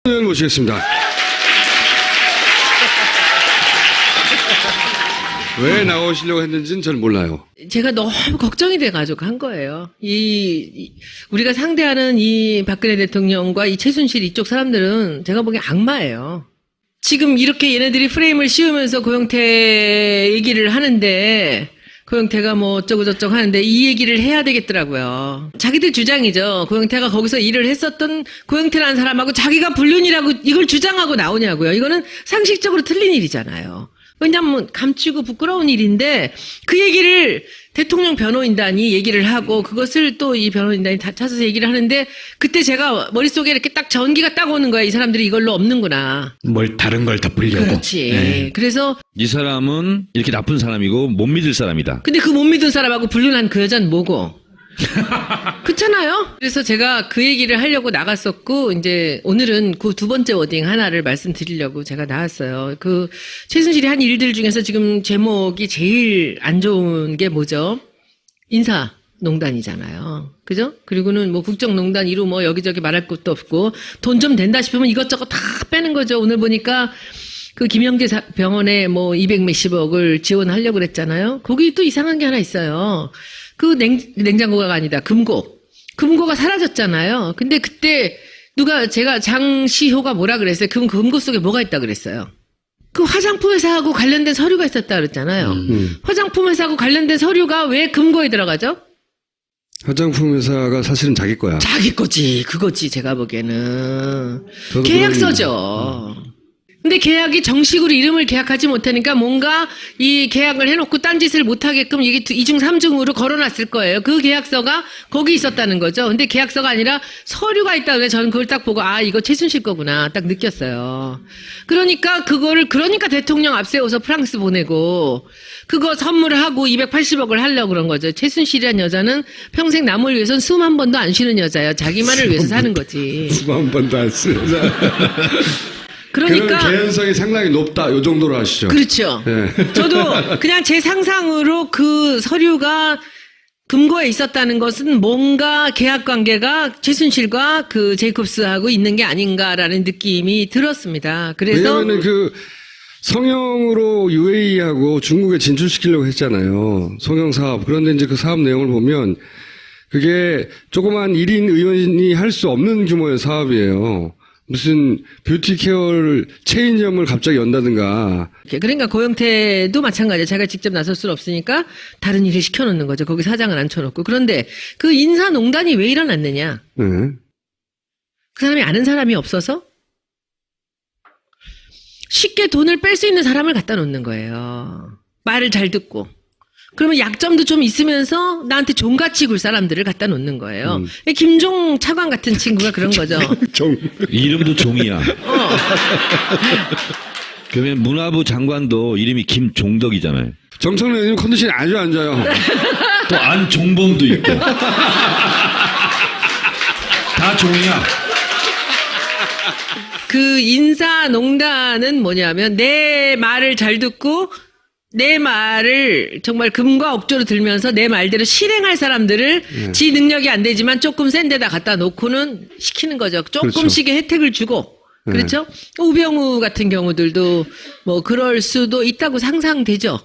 의원 모시겠습니다. 왜 나오시려고 했는지는 잘 몰라요. 제가 너무 걱정이 돼가지고 한 거예요. 우리가 상대하는 이 박근혜 대통령과 이 최순실 이쪽 사람들은 제가 보기엔 악마예요. 지금 이렇게 얘네들이 프레임을 씌우면서 고영태 얘기를 하는데, 고영태가 뭐 어쩌고저쩌고 하는데 이 얘기를 해야 되겠더라고요. 자기들 주장이죠. 고영태가 거기서 일을 했었던 고영태라는 사람하고 자기가 불륜이라고 이걸 주장하고 나오냐고요. 이거는 상식적으로 틀린 일이잖아요. 왜냐면 감추고 부끄러운 일인데 그 얘기를 대통령 변호인단이 얘기를 하고 그것을 또 이 변호인단이 다 찾아서 얘기를 하는데 그때 제가 머릿속에 이렇게 딱 전기가 딱 오는 거야. 이 사람들이 이걸로 없는구나. 뭘 다른 걸 덮으려고. 그렇지. 네. 그래서 이 사람은 이렇게 나쁜 사람이고 못 믿을 사람이다. 근데 그 못 믿은 사람하고 불륜한 그 여자는 뭐고? 그렇잖아요? 그래서 제가 그 얘기를 하려고 나갔었고, 이제 오늘은 그 두 번째 워딩 하나를 말씀드리려고 제가 나왔어요. 그 최순실이 한 일들 중에서 지금 제목이 제일 안 좋은 게 뭐죠? 인사농단이잖아요. 그죠? 그리고는 뭐 국정농단 이루 뭐 여기저기 말할 것도 없고, 돈 좀 된다 싶으면 이것저것 다 빼는 거죠. 오늘 보니까 그 김영재 병원에 뭐 200 몇십억을 지원하려고 그랬잖아요. 거기 또 이상한 게 하나 있어요. 그 냉장고가 아니다. 금고가 사라졌잖아요. 근데 그때 제가 장시효가 뭐라 그랬어요? 금고 속에 뭐가 있다 그랬어요? 그 화장품 회사하고 관련된 서류가 있었다 그랬잖아요. 화장품 회사하고 관련된 서류가 왜 금고에 들어가죠? 화장품 회사가 사실은 자기 거야. 자기 거지. 그거지. 제가 보기에는. 저도 계약서죠. 근데 계약이 정식으로 이름을 계약하지 못하니까 뭔가 이 계약을 해놓고 딴짓을 못하게끔 이게 2중 3중으로 걸어놨을 거예요. 그 계약서가 거기 있었다는 거죠. 근데 계약서가 아니라 서류가 있다는데 저는 그걸 딱 보고 이거 최순실 거구나 딱 느꼈어요. 그러니까 대통령 앞세워서 프랑스 보내고 그거 선물하고 280억을 하려고 그런 거죠. 최순실이라는 여자는 평생 남을 위해서는 숨 한 번도 안 쉬는 여자예요. 자기만을 위해서 사는 거지. 숨 한 번도 안 쓰는 그러니까 그런 개연성이 상당히 높다. 요 정도로 하시죠. 그렇죠. 네. 저도 그냥 제 상상으로 그 서류가 금고에 있었다는 것은 뭔가 계약 관계가 최순실과 그 제이콥스하고 있는 게 아닌가라는 느낌이 들었습니다. 그래서 왜냐면은 그 성형으로 UAE하고 중국에 진출시키려고 했잖아요. 성형 사업. 그런데 이제 그 사업 내용을 보면 그게 조그만 1인 의원이 할 수 없는 규모의 사업이에요. 무슨 뷰티 케어 체인점을 갑자기 연다든가. 그러니까 고영태도 마찬가지예요. 제가 직접 나설 수는 없으니까 다른 일을 시켜놓는 거죠. 거기 사장을 앉혀놓고. 그런데 그 인사농단이 왜 일어났느냐? 네. 그 사람이 아는 사람이 없어서 쉽게 돈을 뺄 수 있는 사람을 갖다 놓는 거예요. 말을 잘 듣고. 그러면 약점도 좀 있으면서 나한테 종같이 굴 사람들을 갖다 놓는 거예요. 김종 차관 같은 친구가 그런 거죠. 이름도 종이야. 그러면 문화부 장관도 이름이 김종덕이잖아요. 정청래 의원님 컨디션이 아주 안 좋아요. 또 안종범도 있고. 다 종이야. 그 인사농단은 뭐냐면 내 말을 잘 듣고 내 말을 정말 금과 억조로 들면서 내 말대로 실행할 사람들을 지 능력이 안 되지만 조금 센 데다 갖다 놓고는 시키는 거죠. 조금씩의 혜택을 주고. 그렇죠? 우병우 같은 경우들도 뭐 그럴 수도 있다고 상상되죠.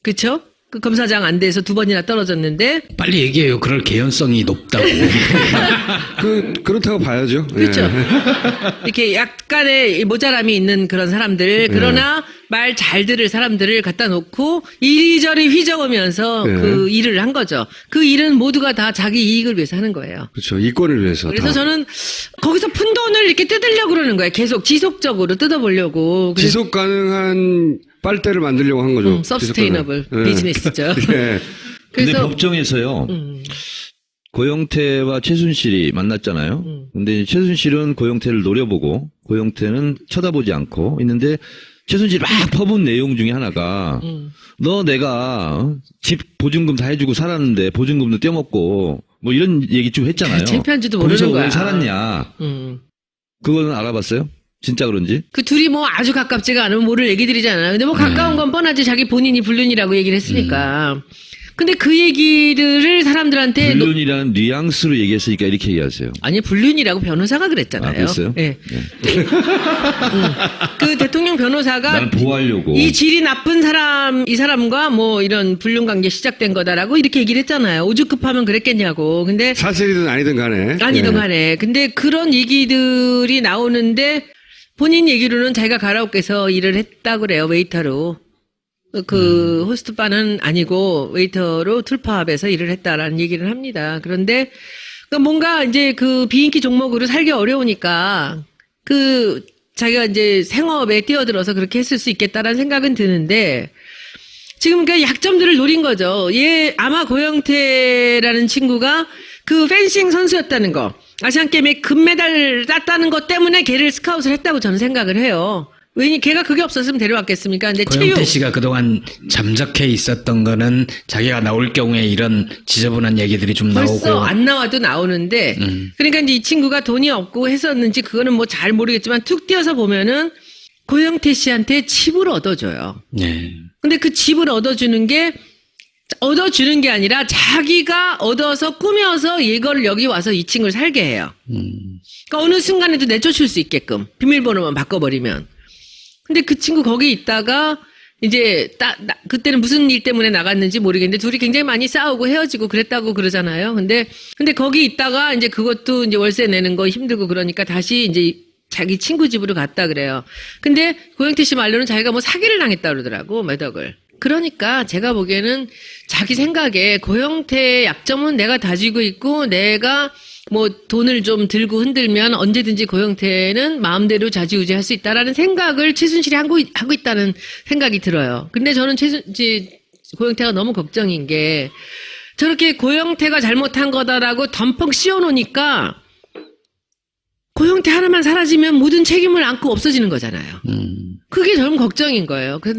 그렇죠? 그 검사장 안 돼서 2번이나 떨어졌는데. 빨리 얘기해요. 그럴 개연성이 높다고. 그렇다고 봐야죠. 그렇죠. 예. 이렇게 약간의 모자람이 있는 그런 사람들, 그러나 말 잘 들을 사람들을 갖다 놓고 이리저리 휘저으면서 그 일을 한 거죠. 그 일은 모두가 다 자기 이익을 위해서 하는 거예요. 그렇죠. 이권을 위해서. 그래서 다. 저는 거기서 푼 돈을 이렇게 뜯으려고 그러는 거예요. 계속 지속적으로 뜯어보려고. 지속 가능한 빨대를 만들려고 한 거죠. 서스테이너블 비즈니스죠. 예. 근데 그래서 법정에서요. 고영태와 최순실이 만났잖아요. 근데 최순실은 고영태를 노려보고 고영태는 쳐다보지 않고 있는데 최순실이 막 퍼본 내용 중에 하나가 너 내가 집 보증금 다 해주고 살았는데 보증금도 떼먹고 뭐 이런 얘기 좀 했잖아요. 창피한지도 거기서 모르는 거야. 왜 살았냐. 그거는 알아봤어요? 진짜 그런지? 그 둘이 뭐 아주 가깝지가 않으면 모를 얘기들이잖아요. 근데 뭐 가까운 건 뻔하지 자기 본인이 불륜이라고 얘기를 했으니까. 근데 그 얘기들을 사람들한테 불륜이라는 뉘앙스로 얘기했으니까 이렇게 얘기하세요. 아니 불륜이라고 변호사가 그랬잖아요. 아, 그랬어요? 네. 그 대통령 변호사가 난 보호하려고. 이 질이 나쁜 사람, 이 사람과 뭐 이런 불륜 관계 시작된 거다라고 이렇게 얘기를 했잖아요. 오죽급하면 그랬겠냐고. 근데 사실이든 아니든 간에. 아니든 예. 간에. 근데 그런 얘기들이 나오는데 본인 얘기로는 자기가 가라오케에서 일을 했다고 그래요. 웨이터로. 그 호스트바는 아니고 웨이터로 툴팝에서 일을 했다라는 얘기를 합니다. 그런데 그러니까 뭔가 이제 그 비인기 종목으로 살기 어려우니까 그 자기가 이제 생업에 뛰어들어서 그렇게 했을 수 있겠다라는 생각은 드는데 지금 그 약점들을 노린 거죠. 얘 아마 고영태라는 친구가 그 펜싱 선수였다는 거, 아시안 게임에 금메달 땄다는 것 때문에 걔를 스카웃을 했다고 저는 생각을 해요. 왜냐 걔가 그게 없었으면 데려왔겠습니까? 근데 고영태 씨가 그동안 잠적해 있었던 거는 자기가 나올 경우에 이런 지저분한 얘기들이 좀 벌써 나오고 안 나와도 나오는데 그러니까 이제 이 친구가 돈이 없고 했었는지 그거는 뭐 잘 모르겠지만 툭 띄어서 보면은 고영태 씨한테 칩을 얻어줘요. 네. 근데 그 칩을 얻어주는 게 아니라 자기가 얻어서 꾸며서 이걸 여기 와서 이 친구를 살게 해요. 그러니까 어느 순간에도 내쫓을 수 있게끔 비밀번호만 바꿔버리면. 근데 그 친구 거기 있다가 이제 그때는 무슨 일 때문에 나갔는지 모르겠는데 둘이 굉장히 많이 싸우고 헤어지고 그랬다고 그러잖아요. 근데 거기 있다가 이제 그것도 이제 월세 내는 거 힘들고 그러니까 다시 이제 자기 친구 집으로 갔다 그래요. 근데 고영태 씨 말로는 자기가 뭐 사기를 당했다 그러더라고, 매덕을. 그러니까 제가 보기에는 자기 생각에 고영태의 약점은 내가 다지고 있고 내가 뭐 돈을 좀 들고 흔들면 언제든지 고영태는 마음대로 좌지우지할 수 있다라는 생각을 최순실이 하고 있다는 생각이 들어요. 근데 저는 고영태가 너무 걱정인 게 저렇게 고영태가 잘못한 거다라고 덤펑 씌워놓으니까 고영태 하나만 사라지면 모든 책임을 안고 없어지는 거잖아요. 그게 저는 걱정인 거예요. 그래서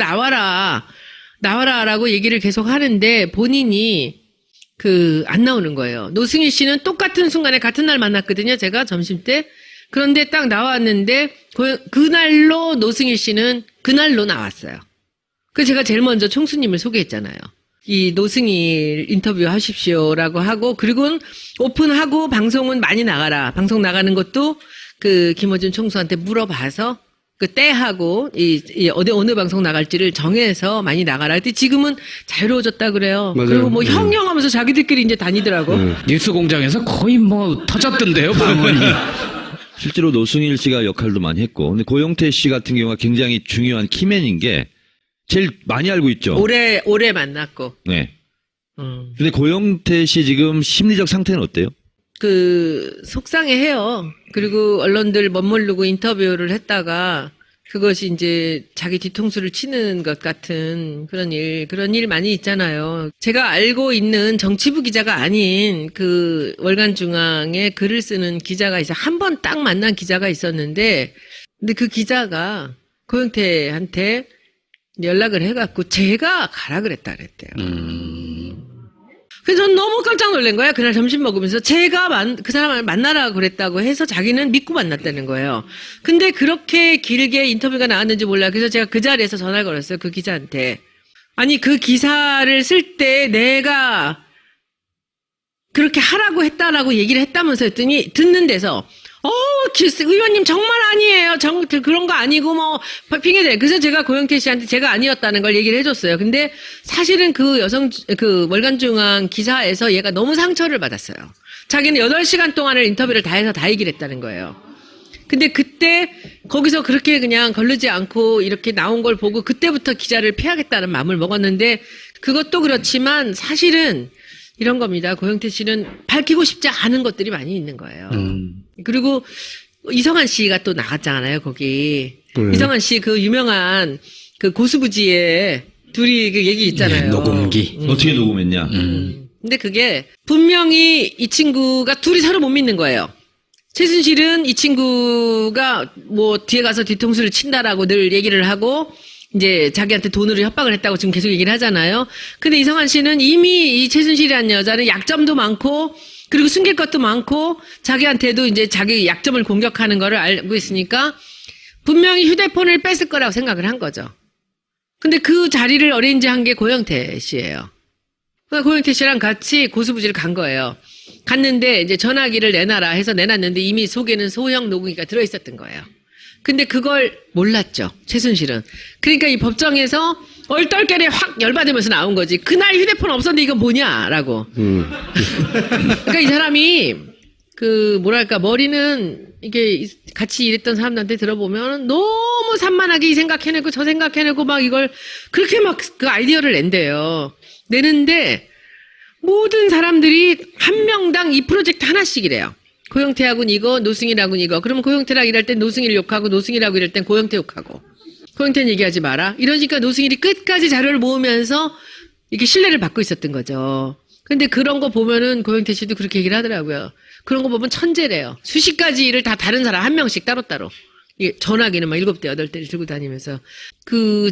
나와라라고 얘기를 계속 하는데 본인이 안 나오는 거예요. 노승일 씨는 똑같은 순간에 같은 날 만났거든요. 제가 점심 때. 그런데 딱 나왔는데 그날로 노승일 씨는 그날로 나왔어요. 그래서 제가 제일 먼저 총수님을 소개했잖아요. 이 노승일 인터뷰 하십시오라고 하고 그리고 오픈하고 방송은 많이 나가라. 방송 나가는 것도 그 김어준 총수한테 물어봐서 그 때하고 어느 방송 나갈지를 정해서 많이 나가라. 근데 지금은 자유로워졌다 그래요. 맞아요. 그리고 뭐 형하면서 자기들끼리 이제 다니더라고. 뉴스 공장에서 거의 뭐 터졌던데요, 방언이. 실제로 노승일 씨가 역할도 많이 했고, 근데 고영태 씨 같은 경우가 굉장히 중요한 키맨인 게 제일 많이 알고 있죠. 오래 만났고. 네. 근데 고영태 씨 지금 심리적 상태는 어때요? 속상해해요. 그리고 언론들 멋모르고 인터뷰를 했다가 그것이 이제 자기 뒤통수를 치는 것 같은 그런 일 많이 있잖아요. 제가 알고 있는 정치부 기자가 아닌 그 월간중앙에 글을 쓰는 기자가 있어요. 한 번 딱 만난 기자가 있었는데, 근데 그 기자가 고영태한테 연락을 해갖고 제가 가라 그랬대요. 그래서 전 너무 깜짝 놀란 거야. 그날 점심 먹으면서 제가 그 사람을 만나라 그랬다고 해서 자기는 믿고 만났다는 거예요. 근데 그렇게 길게 인터뷰가 나왔는지 몰라요. 그래서 제가 그 자리에서 전화를 걸었어요. 그 기자한테. 아니 그 기사를 쓸 때 내가 그렇게 하라고 했다라고 얘기를 했다면서 했더니 듣는 데서 의원님 정말 아니에요. 그런 거 아니고 뭐 핑계대. 그래서 제가 고영태 씨한테 제가 아니었다는 걸 얘기를 해줬어요. 근데 사실은 그 월간중앙 기사에서 얘가 너무 상처를 받았어요. 자기는 8시간 동안을 인터뷰를 다 해서 다 얘기를 했다는 거예요. 근데 그때 거기서 그렇게 그냥 거르지 않고 이렇게 나온 걸 보고 그때부터 기자를 피하겠다는 마음을 먹었는데 그것도 그렇지만 사실은 이런 겁니다. 고영태 씨는 밝히고 싶지 않은 것들이 많이 있는 거예요. 그리고 이성한 씨가 또 나갔잖아요, 거기. 이성한 씨 그 유명한 그 고수부지에 둘이 그 얘기 있잖아요. 네, 녹음기. 어떻게 녹음했냐? 근데 그게 분명히 이 친구가 둘이 서로 못 믿는 거예요. 최순실은 이 친구가 뭐 뒤에 가서 뒤통수를 친다라고 늘 얘기를 하고 이제 자기한테 돈으로 협박을 했다고 지금 계속 얘기를 하잖아요. 근데 이성한 씨는 이미 이 최순실이라는 여자는 약점도 많고 그리고 숨길 것도 많고 자기한테도 이제 자기 약점을 공격하는 거를 알고 있으니까 분명히 휴대폰을 뺐을 거라고 생각을 한 거죠. 근데 그 자리를 어레인지한 게 고영태 씨예요. 그러니까 고영태 씨랑 같이 고수부지를 간 거예요. 갔는데 이제 전화기를 내놔라 해서 내놨는데 이미 속에는 소형 녹음기가 들어있었던 거예요. 근데 그걸 몰랐죠. 최순실은. 그러니까 이 법정에서 얼떨결에 확 열받으면서 나온 거지. 그날 휴대폰 없었는데 이건 뭐냐라고. 그러니까 이 사람이 뭐랄까 머리는 이게 같이 일했던 사람들한테 들어보면 너무 산만하게 이 생각해내고 저 생각해내고 막 이걸 그렇게 막 그 아이디어를 낸대요. 내는데 모든 사람들이 한 명당 이 프로젝트 하나씩이래요. 고영태하고는 이거, 노승일하고는 이거. 그러면 고영태랑 일할 땐 노승일 욕하고 노승일하고 일할 땐 고영태 욕하고. 고영태는 얘기하지 마라. 이러니까 노승일이 끝까지 자료를 모으면서 이렇게 신뢰를 받고 있었던 거죠. 근데 그런 거 보면은 고영태 씨도 그렇게 얘기를 하더라고요. 그런 거 보면 천재래요. 수십 가지 일을 다 다른 사람 한 명씩 따로따로. 이게 전화기는 막 7대, 8대를 들고 다니면서.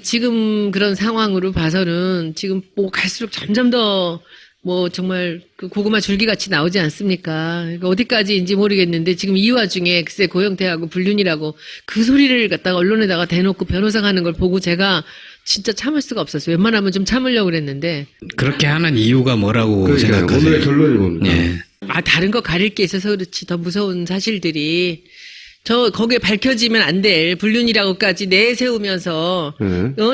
지금 그런 상황으로 봐서는 지금 뭐 갈수록 점점 더 정말 고구마 줄기같이 나오지 않습니까? 그러니까 어디까지인지 모르겠는데 지금 이 와중에 글쎄 고영태하고 불륜이라고 그 소리를 갖다가 언론에다가 대놓고 변호사가 하는 걸 보고 제가 진짜 참을 수가 없었어요. 웬만하면 좀 참으려고 그랬는데. 그렇게 하는 이유가 뭐라고 생각하세요? 오늘의 결론이 뭡니까? 예. 다른 거 가릴 게 있어서 그렇지 더 무서운 사실들이 거기에 밝혀지면 안 될 불륜이라고까지 내세우면서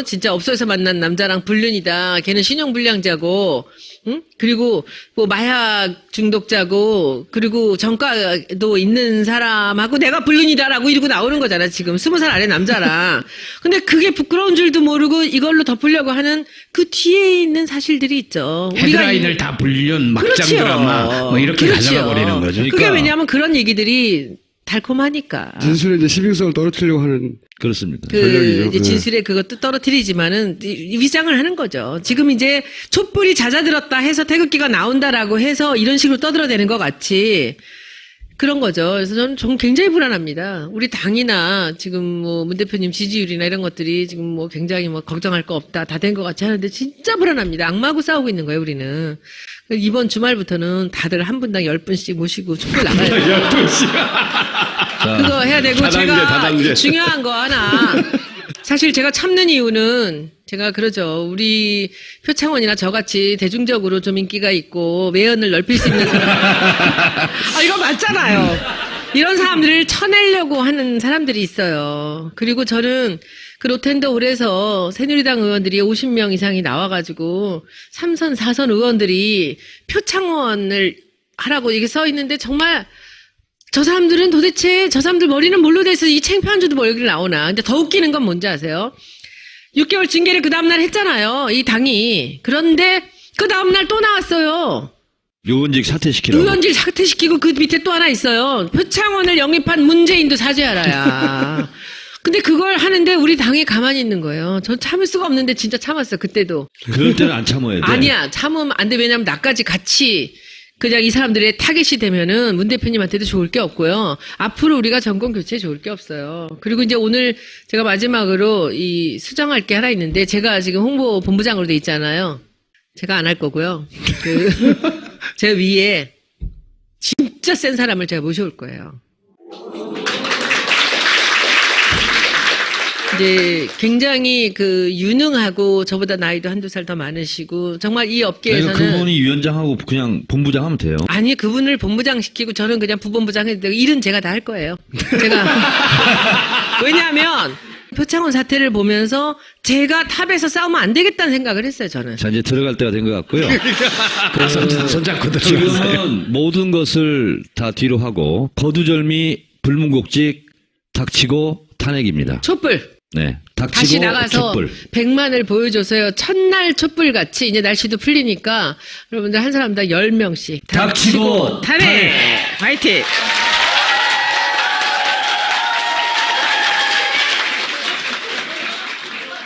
진짜 업소에서 만난 남자랑 불륜이다. 걔는 신용불량자고 응? 그리고 마약 중독자고 그리고 전과도 있는 사람하고 내가 불륜이다라고 이러고 나오는 거잖아. 지금 20살 아래 남자랑. 근데 그게 부끄러운 줄도 모르고 이걸로 덮으려고 하는 그 뒤에 있는 사실들이 있죠. 헤드라인을 다 불륜 막장 그렇지요. 드라마 뭐 이렇게 그렇지요. 가져가 버리는 거죠. 그게 왜냐하면 그런 얘기들이 달콤하니까. 진술의 이제 신빙성을 떨어뜨리려고 하는 그렇습니다. 전략이죠. 이제 진술의 그것도 떨어뜨리지만은 위장을 하는 거죠. 지금 이제 촛불이 잦아들었다 해서 태극기가 나온다라고 해서 이런 식으로 떠들어대는 것 같이 그런 거죠. 그래서 저는 굉장히 불안합니다. 우리 당이나 지금 문 대표님 지지율이나 이런 것들이 지금 굉장히 걱정할 거 없다 다 된 것 같이 하는데 진짜 불안합니다. 악마하고 싸우고 있는 거예요, 우리는. 이번 주말부터는 다들 한 분당 10분씩 모시고 촛불 나가야 돼요. 10분씩. 그거 해야 되고 제가 중요한 거 하나. 사실 제가 참는 이유는 제가 그러죠. 우리 표창원이나 저같이 대중적으로 좀 인기가 있고 매연을 넓힐 수 있는 사람. 이거 맞잖아요. 이런 사람들을 쳐내려고 하는 사람들이 있어요. 그리고 저는 로텐더홀에서 새누리당 의원들이 50명 이상이 나와가지고 3선, 4선 의원들이 표창원을 하라고 이게 써 있는데 정말 저 사람들은 도대체 저 사람들 머리는 뭘로 돼서 이 창피한 줄도 모르게 나오나. 근데 더 웃기는 건 뭔지 아세요? 6개월 징계를 그 다음날 했잖아요. 이 당이. 그런데 그 다음날 또 나왔어요. 의원직 사퇴시키라고. 의원직 사퇴시키고 그 밑에 또 하나 있어요. 표창원을 영입한 문재인도 사죄하라야. 근데 그걸 하는데 우리 당이 가만히 있는 거예요. 전 참을 수가 없는데 진짜 참았어. 그때도. 그럴 때는 안 참아야 돼. 아니야. 참으면 안 돼. 왜냐면 나까지 같이 그냥 이 사람들의 타겟이 되면은 문 대표님한테도 좋을 게 없고요. 앞으로 우리가 정권 교체에 좋을 게 없어요. 그리고 이제 오늘 제가 마지막으로 수정할 게 하나 있는데 제가 지금 홍보 본부장으로 돼 있잖아요. 제가 안 할 거고요. 제 위에 진짜 센 사람을 제가 모셔올 거예요. 이제 굉장히 유능하고 저보다 나이도 한두 살 더 많으시고 정말 이 업계에서는 그분이 위원장하고 그냥 본부장 하면 돼요. 아니 그분을 본부장 시키고 저는 그냥 부본부장 해도 되고 일은 제가 다 할 거예요. 제가 왜냐하면 표창원 사태를 보면서 제가 탑에서 싸우면 안 되겠다는 생각을 했어요. 저는. 자 이제 들어갈 때가 된 것 같고요. 손잡고 들어가세요. 지금은 모든 것을 다 뒤로 하고 거두절미 불문곡직 닥치고 탄핵입니다. 촛불. 네, 닥치고 다시 나가서 촛불. 100만을 보여줘서요. 첫날 촛불 같이 이제 날씨도 풀리니까 여러분들 한 사람당 10명씩 닥치고 탄핵! 화이팅!